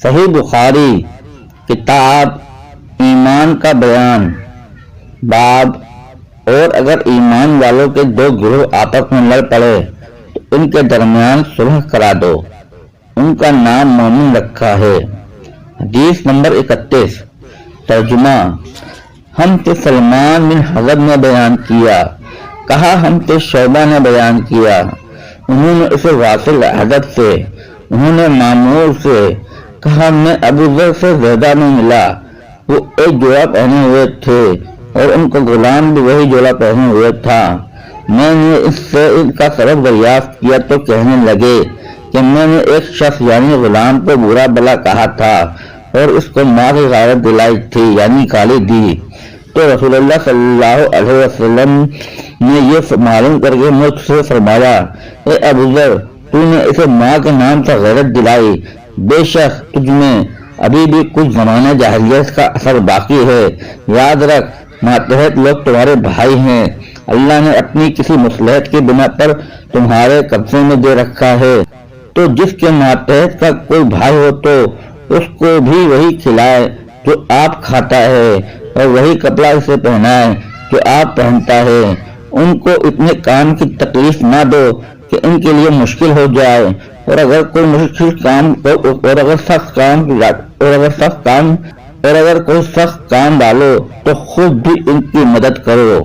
صحیح بخاری کتاب ایمان کا بیان باب اور اگر ایمان والوں کے دو گروہ آپس میں لڑ پڑے تو ان کے درمیان صلح کرا دو، ان کا نام مومن رکھا ہے۔ حدیث نمبر 31۔ ترجمہ: ہم سے سلمان بن حضب نے بیان کیا، کہا ہم سے شعبہ نے بیان کیا، انہوں نے اسے واصل حضب سے، انہوں نے معمور سے، کہا میں ابو ذر سے زیادہ میں ملا، وہ ایک جوڑا پہنے ہوئے تھے اور ان کو غلام بھی وہی جوڑا پہنے ہوئے تھا۔ میں نے اس سے ان کا سبب دریافت کیا تو کہنے لگے کہ میں نے ایک شخص یعنی غلام کو برا بلا کہا تھا اور اس کو ماں کی غیرت دلائی تھی یعنی گالی دی، تو رسول اللہ صلی اللہ علیہ وسلم نے یہ معلوم کر کے مجھ سے فرمایا، اے ابو ذر، تو نے اسے ماں کے نام سے غیرت دلائی، بے شک تجھ میں ابھی بھی کچھ زمانہ جاہلیت کا اثر باقی ہے، یاد رکھ ماتحت لوگ تمہارے بھائی ہیں، اللہ نے اپنی کسی مصلحت کی بنا پر تمہارے قبضے میں دے رکھا ہے، تو جس کے ماتحت کا کوئی بھائی ہو تو اس کو بھی وہی کھلائے جو آپ کھاتا ہے اور وہی کپڑا اسے پہنائے جو آپ پہنتا ہے، ان کو اتنے کام کی تکلیف نہ دو کہ ان کے لیے مشکل ہو جائے، اور اگر کوئی مشکل کام اور اگر کوئی سخت کام ڈالو تو خود بھی ان کی مدد کرو۔